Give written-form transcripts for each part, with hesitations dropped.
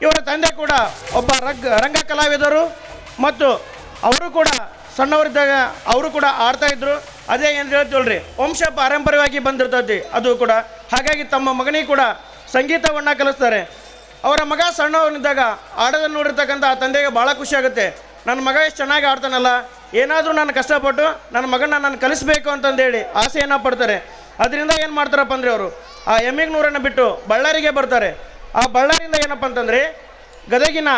ಇವರ ತಂದೆ ಕೂಡ ಒಬ್ಬ ರಂಗ ಕಲಾವಿದರು ಮತ್ತು ಅವರು ಕೂಡ ಸಣ್ಣವರಿದ್ದಾಗ ಅವರು ಕೂಡ ಆಡ್ತಾ ಇದ್ರು. ಅದೇ ಏನು ಹೇಳ್ತೀವಲ್ರಿ, ವಂಶ ಪಾರಂಪರ್ಯವಾಗಿ ಬಂದಿರ್ತೈತಿ ಅದು ಕೂಡ. ಹಾಗಾಗಿ ತಮ್ಮ ಮಗನಿಗೆ ಕೂಡ ಸಂಗೀತವನ್ನು ಕಲಿಸ್ತಾರೆ. ಅವರ ಮಗ ಸಣ್ಣವನಿದ್ದಾಗ ಆಡೋದನ್ನು ನೋಡಿರ್ತಕ್ಕಂಥ ಆ ತಂದೆಗೆ ಭಾಳ ಖುಷಿ ಆಗುತ್ತೆ. ನನ್ನ ಮಗ ಎಷ್ಟು ಚೆನ್ನಾಗಿ ಆಡ್ತಾನಲ್ಲ, ಏನಾದರೂ ನಾನು ಕಷ್ಟಪಟ್ಟು ನನ್ನ ಮಗನ ನಾನು ಕಲಿಸ್ಬೇಕು ಅಂತಂದೇಳಿ ಆಸೆಯನ್ನು ಪಡ್ತಾರೆ. ಅದರಿಂದ ಏನು ಮಾಡ್ತಾರಪ್ಪ ಅಂದರೆ ಅವರು ಆ ಎಮ್ಮಿಗನೂರನ್ನು ಬಿಟ್ಟು ಬಳ್ಳಾರಿಗೆ ಬರ್ತಾರೆ. ಆ ಬಳ್ಳಾರಿಯಿಂದ ಏನಪ್ಪ ಅಂತಂದರೆ ಗದಗಿನ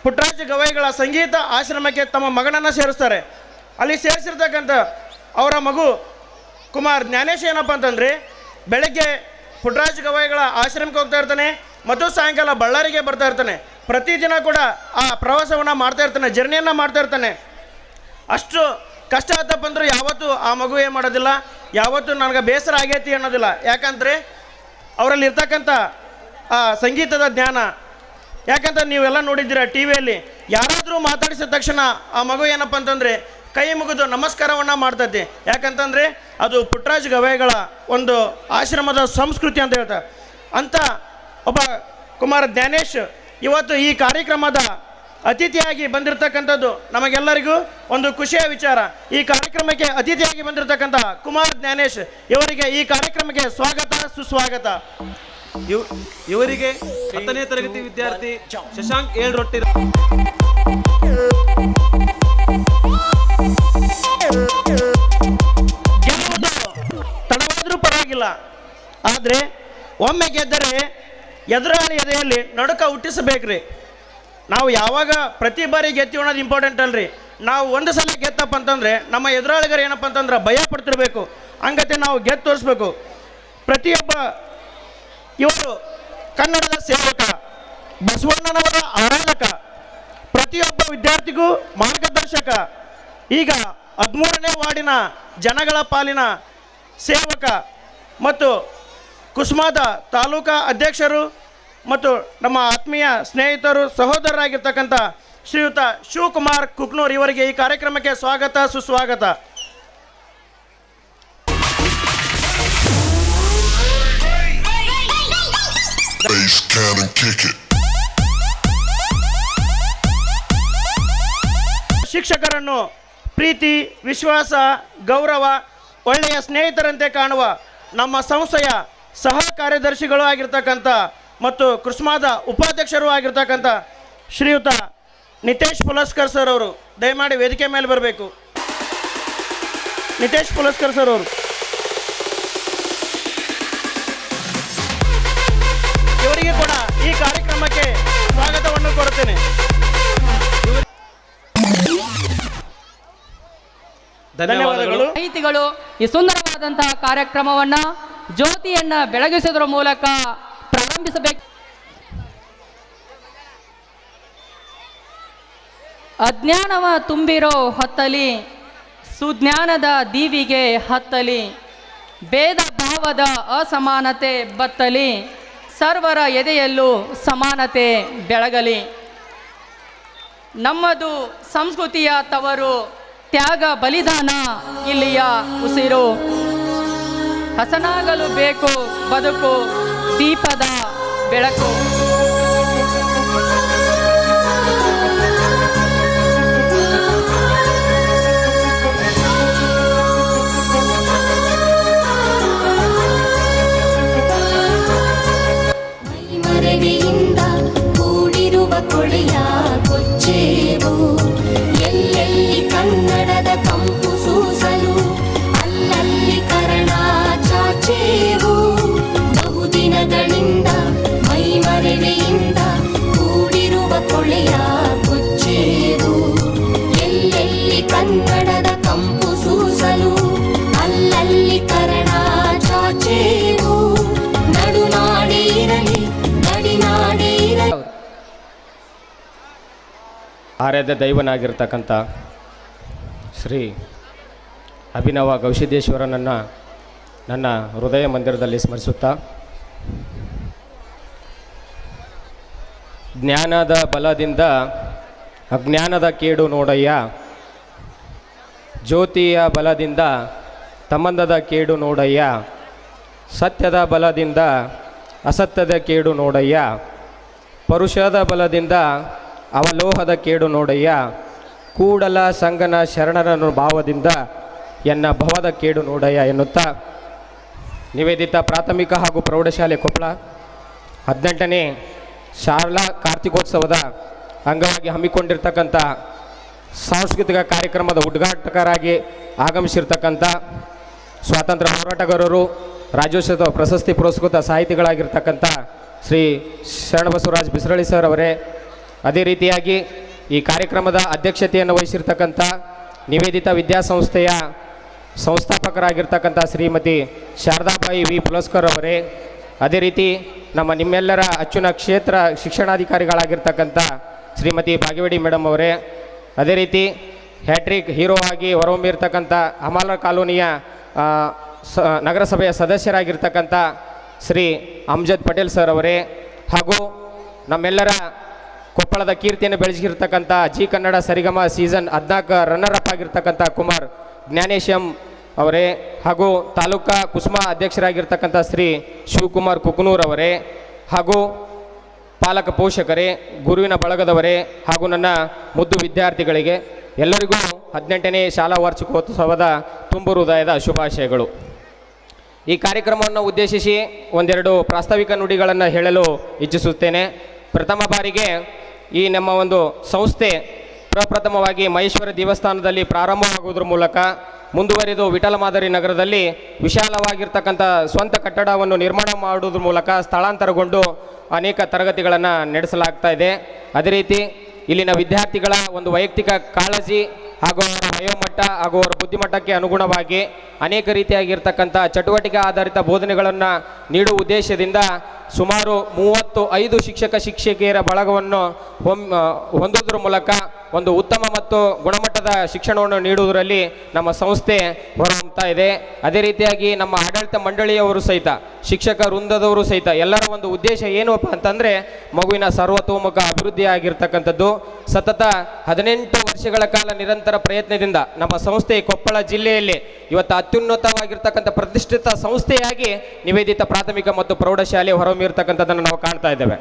ಪುಟ್ಟರಾಜ ಗವಾಯಿಗಳ ಸಂಗೀತ ಆಶ್ರಮಕ್ಕೆ ತಮ್ಮ ಮಗನನ್ನು ಸೇರಿಸ್ತಾರೆ. ಅಲ್ಲಿ ಸೇರಿಸಿರ್ತಕ್ಕಂಥ ಅವರ ಮಗು ಕುಮಾರ್ ಜ್ಞಾನೇಶ್ ಏನಪ್ಪ ಅಂತಂದರೆ ಬೆಳಗ್ಗೆ ಪುಟ್ಟರಾಜ ಗವಾಯಿಗಳ ಆಶ್ರಮಕ್ಕೆ ಹೋಗ್ತಾ ಇರ್ತಾನೆ ಮತ್ತು ಸಾಯಂಕಾಲ ಬಳ್ಳಾರಿಗೆ ಬರ್ತಾ ಇರ್ತಾನೆ. ಪ್ರತಿದಿನ ಕೂಡ ಆ ಪ್ರವಾಸವನ್ನು ಮಾಡ್ತಾ ಇರ್ತಾನೆ, ಜರ್ನಿಯನ್ನು ಮಾಡ್ತಾ ಇರ್ತಾನೆ. ಅಷ್ಟು ಕಷ್ಟ ಆತಪ್ಪ ಅಂದ್ರೆ ಯಾವತ್ತೂ ಆ ಮಗು ಏನು ಮಾಡೋದಿಲ್ಲ, ಯಾವತ್ತೂ ನನಗೆ ಬೇಸರ ಆಗೈತಿ ಅನ್ನೋದಿಲ್ಲ. ಯಾಕಂದರೆ ಅವರಲ್ಲಿ ಇರ್ತಕ್ಕಂಥ ಆ ಸಂಗೀತದ ಜ್ಞಾನ. ಯಾಕಂತ ನೀವೆಲ್ಲ ನೋಡಿದ್ದೀರ ಟಿ ವಿಯಲ್ಲಿ, ಯಾರಾದರೂ ಮಾತಾಡಿಸಿದ ತಕ್ಷಣ ಆ ಮಗು ಏನಪ್ಪ ಅಂತಂದರೆ ಕೈ ಮುಗಿದು ನಮಸ್ಕಾರವನ್ನು ಮಾಡ್ತೈತಿ. ಯಾಕಂತಂದರೆ ಅದು ಪುಟ್ಟರಾಜ ಗವಾಯಿಗಳ ಒಂದು ಆಶ್ರಮದ ಸಂಸ್ಕೃತಿ ಅಂತ ಹೇಳ್ತಾರೆ. ಅಂಥ ಒಬ್ಬ ಕುಮಾರ್ ಜ್ಞಾನೇಶ್ ಇವತ್ತು ಈ ಕಾರ್ಯಕ್ರಮದ ಅತಿಥಿಯಾಗಿ ಬಂದಿರತಕ್ಕಂಥದ್ದು ನಮಗೆಲ್ಲರಿಗೂ ಒಂದು ಖುಷಿಯ ವಿಚಾರ. ಈ ಕಾರ್ಯಕ್ರಮಕ್ಕೆ ಅತಿಥಿಯಾಗಿ ಬಂದಿರತಕ್ಕಂಥ ಕುಮಾರ್ ಜ್ಞಾನೇಶ್ ಇವರಿಗೆ ಈ ಕಾರ್ಯಕ್ರಮಕ್ಕೆ ಸ್ವಾಗತ ಸುಸ್ವಾಗತ. ಇವರಿಗೆ 10ನೇ ತರಗತಿ ವಿದ್ಯಾರ್ಥಿ ಶಶಾಂಕ್ 7 ರೊಟ್ಟಿ ತಡವಾದರೂ ಪರವಾಗಿಲ್ಲ, ಆದರೆ ಒಮ್ಮೆ ಗೆದ್ದರೆ ಎದುರಾಳಿ ಎದೆಯಲ್ಲಿ ನಡುಕ ಹುಟ್ಟಿಸಬೇಕ್ರಿ. ನಾವು ಯಾವಾಗ ಪ್ರತಿ ಬಾರಿ ಗೆತ್ತೀವಿ ಅನ್ನೋದು ಇಂಪಾರ್ಟೆಂಟ್ ಅಲ್ರಿ. ನಾವು ಒಂದು ಸಲ ಗೆತ್ತಪ್ಪ ಅಂತಂದರೆ ನಮ್ಮ ಎದುರಾಳಿಗರು ಏನಪ್ಪ ಅಂತಂದ್ರೆ ಭಯ ಪಡ್ತಿರ್ಬೇಕು. ಹಂಗತೆ ನಾವು ಗೆದ್ದು ತೋರಿಸ್ಬೇಕು. ಪ್ರತಿಯೊಬ್ಬ ಇವರು ಕನ್ನಡದ ಸೇವಕ, ಬಸವಣ್ಣನವರ ಆರಾಧಕ, ಪ್ರತಿಯೊಬ್ಬ ವಿದ್ಯಾರ್ಥಿಗೂ ಮಾರ್ಗದರ್ಶಕ, ಈಗ 13ನೇ ವಾರ್ಡಿನ ಜನಗಳ ಪಾಲಿನ ಸೇವಕ ಮತ್ತು ಕುಸುಮಾದ ತಾಲೂಕಾ ಅಧ್ಯಕ್ಷರು ಮತ್ತು ನಮ್ಮ ಆತ್ಮೀಯ ಸ್ನೇಹಿತರು ಸಹೋದರರಾಗಿರ್ತಕ್ಕಂಥ ಶ್ರೀಯುತ ಶಿವಕುಮಾರ್ ಕುಕ್ನೂರ್ ಇವರಿಗೆ ಈ ಕಾರ್ಯಕ್ರಮಕ್ಕೆ ಸ್ವಾಗತ ಸುಸ್ವಾಗತ. ಶಿಕ್ಷಕರನ್ನು ಪ್ರೀತಿ, ವಿಶ್ವಾಸ, ಗೌರವ, ಒಳ್ಳೆಯ ಸ್ನೇಹಿತರಂತೆ ಕಾಣುವ ನಮ್ಮ ಸಂಸ್ಥೆಯ ಸಹ ಕಾರ್ಯದರ್ಶಿಗಳು ಆಗಿರ್ತಕ್ಕಂಥ ಮತ್ತು ಕುಸುಮಾದ ಉಪಾಧ್ಯಕ್ಷರು ಆಗಿರ್ತಕ್ಕಂಥ ಶ್ರೀಯುತ ನಿತೇಶ್ ಪುಲಸ್ಕರ್ ಸರ್ ಅವರು ದಯಮಾಡಿ ವೇದಿಕೆ ಮೇಲೆ ಬರಬೇಕು. ನಿತೇಶ್ ಪುಲಸ್ಕರ್ ಸರ್ ಅವರು ಇವರಿಗೆ ಕೂಡ ಈ ಕಾರ್ಯಕ್ರಮಕ್ಕೆ ಸ್ವಾಗತವನ್ನು ಕೋರುತ್ತೇನೆ. ಧನ್ಯವಾದಗಳು. ಸಾಹಿತಿಗಳು ಈ ಸುಂದರವಾದಂತಹ ಕಾರ್ಯಕ್ರಮವನ್ನ ಜ್ಯೋತಿಯನ್ನ ಬೆಳಗಿಸುವುದರ ಮೂಲಕ ಪ್ರಾರಂಭಿಸಬೇಕು. ಅಜ್ಞಾನವ ತುಂಬಿರೋ ಹೊತ್ತಲಿ ಸುಜ್ಞಾನದ ದೀವಿಗೆ ಹತ್ತಲಿ, ಭೇದ ಭಾವದ ಅಸಮಾನತೆ ಬತ್ತಲಿ, ಸರ್ವರ ಎದೆಯಲ್ಲೂ ಸಮಾನತೆ ಬೆಳಗಲಿ. ನಮ್ಮದು ಸಂಸ್ಕೃತಿಯ ತವರು, ತ್ಯಾಗ ಬಲಿದಾನ ಇಲ್ಲಿಯ ಉಸಿರು. ಹಸನಾಗಲು ಬೇಕು ಬದುಕು, ದೀಪದ ಬೆಳಕು. ಮೈಮರೆಯಿಂದ ಕೂಡಿರುವ ಕೊಳೆಯ ಕೊಚ್ಚೇವು, ಎಲ್ಲೆಲ್ಲಿ ಕನ್ನಡದ ಕಂಪು ಸೂಸಲು ಅಲ್ಲಲ್ಲಿ ಕರಣ ಚಾಚೇವು. ಬಹುದಿನಗಳಿಂದ ಮೈಮರೆಯಿಂದ ಕೂಡಿರುವ ಕೊಳೆಯ ಕೊಚ್ಚೇವು, ಎಲ್ಲೆಲ್ಲಿ ಕನ್ನಡದ ಕಂಪು ಸೂಸಲು ಅಲ್ಲಲ್ಲಿ ಕರಣ ಚಾಚೇವು. ನಡುನಾಡಿ ಇರಲಿ ನಡಿನಾಡಿ ಇರಲಿ. ಆರಾಧ್ಯ ದೈವನಾಗಿರ್ತಕ್ಕಂಥ ಶ್ರೀ ಅಭಿನವ ಗವಿಸಿದ್ದೇಶ್ವರನನ್ನು ನನ್ನ ಹೃದಯ ಮಂದಿರದಲ್ಲಿ ಸ್ಮರಿಸುತ್ತಾ, ಜ್ಞಾನದ ಬಲದಿಂದ ಅಜ್ಞಾನದ ಕೇಡು ನೋಡಯ್ಯ, ಜ್ಯೋತಿಯ ಬಲದಿಂದ ತಮ್ಮಂದದ ಕೇಡು ನೋಡಯ್ಯ, ಸತ್ಯದ ಬಲದಿಂದ ಅಸತ್ಯದ ಕೇಡು ನೋಡಯ್ಯ, ಪರುಷದ ಬಲದಿಂದ ಅವಲೋಹದ ಕೇಡು ನೋಡಯ್ಯ, ಕೂಡಲ ಸಂಗನ ಶರಣರನು ಭಾವದಿಂದ ಎನ್ನ ಭವದ ಕೇಡು ನೋಡಯ್ಯ ಎನ್ನುತ್ತಾ ನಿವೇದಿತ ಪ್ರಾಥಮಿಕ ಹಾಗೂ ಪ್ರೌಢಶಾಲೆ ಕೊಪ್ಪಳ 18ನೇ ಶಾಲಾ ಕಾರ್ತಿಕೋತ್ಸವದ ಅಂಗವಾಗಿ ಹಮ್ಮಿಕೊಂಡಿರ್ತಕ್ಕಂಥ ಸಾಂಸ್ಕೃತಿಕ ಕಾರ್ಯಕ್ರಮದ ಉದ್ಘಾಟಕರಾಗಿ ಆಗಮಿಸಿರ್ತಕ್ಕಂಥ ಸ್ವಾತಂತ್ರ್ಯ ಹೋರಾಟಗಾರರು, ರಾಜ್ಯೋತ್ಸವ ಪ್ರಶಸ್ತಿ ಪುರಸ್ಕೃತ ಸಾಹಿತಿಗಳಾಗಿರ್ತಕ್ಕಂಥ ಶ್ರೀ ಶರಣಬಸವರಾಜ್ ಬಿಸರಳಿ ಸರ್ ಅವರೇ, ಅದೇ ರೀತಿಯಾಗಿ ಈ ಕಾರ್ಯಕ್ರಮದ ಅಧ್ಯಕ್ಷತೆಯನ್ನು ವಹಿಸಿರ್ತಕ್ಕಂಥ ನಿವೇದಿತ ವಿದ್ಯಾಸಂಸ್ಥೆಯ ಸಂಸ್ಥಾಪಕರಾಗಿರ್ತಕ್ಕಂಥ ಶ್ರೀಮತಿ ಶಾರದಾಬಾಯಿ ವಿ ಪುಲಸ್ಕರ್ ಅವರೇ, ಅದೇ ರೀತಿ ನಿಮ್ಮೆಲ್ಲರ ಅಚ್ಚುನ ಕ್ಷೇತ್ರ ಶಿಕ್ಷಣಾಧಿಕಾರಿಗಳಾಗಿರ್ತಕ್ಕಂಥ ಶ್ರೀಮತಿ ಭಾಗ್ಯವಾಡಿ ಮೇಡಮ್ ಅವರೇ, ಅದೇ ರೀತಿ ಹ್ಯಾಟ್ರಿಕ್ ಹೀರೋ ಆಗಿ ಹೊರಹೊಮ್ಮಿರ್ತಕ್ಕಂಥ ಹಮಾಲ ಕಾಲೋನಿಯ ನಗರಸಭೆಯ ಸದಸ್ಯರಾಗಿರ್ತಕ್ಕಂಥ ಶ್ರೀ ಅಮ್ಜದ್ ಪಟೇಲ್ ಸರ್ ಅವರೇ, ಹಾಗೂ ನಮ್ಮೆಲ್ಲರ ಕೊಪ್ಪಳದ ಕೀರ್ತಿಯನ್ನು ಬೆಳೆಸಿರ್ತಕ್ಕಂಥ ಜಿ ಕನ್ನಡ ಸರಿಗಮ ಸೀಸನ್ 14 ರನ್ನರ್ ಅಪ್ ಆಗಿರ್ತಕ್ಕಂಥ ಕುಮಾರ್ ಜ್ಞಾನೇಶ್ ಎಂ ಅವರೇ, ಹಾಗೂ ತಾಲೂಕಾ ಕುಸುಮಾ ಅಧ್ಯಕ್ಷರಾಗಿರ್ತಕ್ಕಂಥ ಶ್ರೀ ಶಿವಕುಮಾರ್ ಕುಕನೂರ್ ಅವರೇ, ಹಾಗೂ ಪಾಲಕ ಪೋಷಕರೇ, ಗುರುವಿನ ಬಳಗದವರೇ, ಹಾಗೂ ನನ್ನ ಮುದ್ದು ವಿದ್ಯಾರ್ಥಿಗಳಿಗೆ ಎಲ್ಲರಿಗೂ 18ನೇ ಶಾಲಾ ವಾರ್ಷಿಕೋತ್ಸವದ ತುಂಬು ಹೃದಯದ ಶುಭಾಶಯಗಳು. ಈ ಕಾರ್ಯಕ್ರಮವನ್ನು ಉದ್ದೇಶಿಸಿ ಒಂದೆರಡು ಪ್ರಾಸ್ತಾವಿಕ ನುಡಿಗಳನ್ನು ಹೇಳಲು ಇಚ್ಛಿಸುತ್ತೇನೆ. ಪ್ರಥಮ ಬಾರಿಗೆ ಈ ನಮ್ಮ ಒಂದು ಸಂಸ್ಥೆ ಪ್ರಪ್ರಥಮವಾಗಿ ಮಹೇಶ್ವರ ದೇವಸ್ಥಾನದಲ್ಲಿ ಪ್ರಾರಂಭವಾಗುವುದರ ಮೂಲಕ ಮುಂದುವರಿದು ವಿಠಲ ಮಾದರಿ ನಗರದಲ್ಲಿ ವಿಶಾಲವಾಗಿರ್ತಕ್ಕಂಥ ಸ್ವಂತ ಕಟ್ಟಡವನ್ನು ನಿರ್ಮಾಣ ಮಾಡುವುದರ ಮೂಲಕ ಸ್ಥಳಾಂತರಗೊಂಡು ಅನೇಕ ತರಗತಿಗಳನ್ನು ನಡೆಸಲಾಗ್ತಾ ಇದೆ. ಅದೇ ರೀತಿ ಇಲ್ಲಿನ ವಿದ್ಯಾರ್ಥಿಗಳ ಒಂದು ವೈಯಕ್ತಿಕ ಕಾಳಜಿ ಹಾಗೂ ಅವರ ವಯೋಮಟ್ಟ ಹಾಗೂ ಅವರ ಬುದ್ಧಿಮಟ್ಟಕ್ಕೆ ಅನುಗುಣವಾಗಿ ಅನೇಕ ರೀತಿಯಾಗಿರ್ತಕ್ಕಂಥ ಚಟುವಟಿಕೆ ಆಧಾರಿತ ಬೋಧನೆಗಳನ್ನು ನೀಡುವ ಉದ್ದೇಶದಿಂದ ಸುಮಾರು 35 ಶಿಕ್ಷಕಿಯರ ಬಳಗವನ್ನು ಹೊಂದುವುದರ ಮೂಲಕ ಒಂದು ಉತ್ತಮ ಮತ್ತು ಗುಣಮಟ್ಟದ ಶಿಕ್ಷಣವನ್ನು ನೀಡುವುದರಲ್ಲಿ ನಮ್ಮ ಸಂಸ್ಥೆ ಹೊರಹೊಮ್ಮುತ್ತಾ ಇದೆ. ಅದೇ ರೀತಿಯಾಗಿ ನಮ್ಮ ಆಡಳಿತ ಮಂಡಳಿಯವರು ಸಹಿತ, ಶಿಕ್ಷಕ ವೃಂದದವರು ಸಹಿತ ಎಲ್ಲರ ಒಂದು ಉದ್ದೇಶ ಏನಪ್ಪ ಅಂತಂದರೆ ಮಗುವಿನ ಸರ್ವತೋಮುಖ ಅಭಿವೃದ್ಧಿ ಆಗಿರ್ತಕ್ಕಂಥದ್ದು. ಸತತ 18 ವರ್ಷಗಳ ಕಾಲ ನಿರಂತರ ಪ್ರಯತ್ನದಿಂದ ನಮ್ಮ ಸಂಸ್ಥೆ ಕೊಪ್ಪಳ ಜಿಲ್ಲೆಯಲ್ಲಿ ಇವತ್ತು ಅತ್ಯುನ್ನತವಾಗಿರ್ತಕ್ಕಂಥ ಪ್ರತಿಷ್ಠಿತ ಸಂಸ್ಥೆಯಾಗಿ ನಿವೇದಿತ ಪ್ರಾಥಮಿಕ ಮತ್ತು ಪ್ರೌಢಶಾಲೆ ಹೊರಹೊಮ್ಮಿರ್ತಕ್ಕಂಥದ್ದನ್ನು ನಾವು ಕಾಣ್ತಾ ಇದ್ದೇವೆ.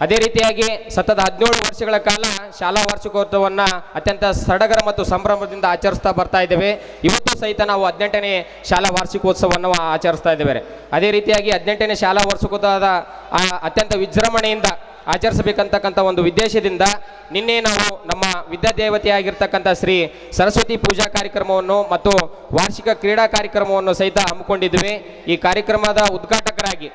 ಅದೇ ರೀತಿಯಾಗಿ ಸತತ 17 ವರ್ಷಗಳ ಕಾಲ ಶಾಲಾ ವಾರ್ಷಿಕೋತ್ಸವವನ್ನು ಅತ್ಯಂತ ಸಡಗರ ಮತ್ತು ಸಂಭ್ರಮದಿಂದ ಆಚರಿಸ್ತಾ ಬರ್ತಾ ಇದ್ದೇವೆ. ಇವತ್ತು ಸಹಿತ ನಾವು 18ನೇ ಶಾಲಾ ವಾರ್ಷಿಕೋತ್ಸವವನ್ನು ಆಚರಿಸ್ತಾ ಇದ್ದೇವೆ. ಅದೇ ರೀತಿಯಾಗಿ 18ನೇ ಶಾಲಾ ವಾರ್ಷಿಕೋತ್ಸವದ ಅತ್ಯಂತ ವಿಜೃಂಭಣೆಯಿಂದ ಆಚರಿಸಬೇಕಂತಕ್ಕಂಥ ಒಂದು ಉದ್ದೇಶದಿಂದ ನಿನ್ನೆ ನಾವು ನಮ್ಮ ವಿದ್ಯಾದೇವತೆಯಾಗಿರ್ತಕ್ಕಂಥ ಶ್ರೀ ಸರಸ್ವತಿ ಪೂಜಾ ಕಾರ್ಯಕ್ರಮವನ್ನು ಮತ್ತು ವಾರ್ಷಿಕ ಕ್ರೀಡಾ ಕಾರ್ಯಕ್ರಮವನ್ನು ಸಹಿತ ಹಮ್ಮಿಕೊಂಡಿದ್ವಿ. ಈ ಕಾರ್ಯಕ್ರಮದ ಉದ್ಘಾಟಕರಾಗಿ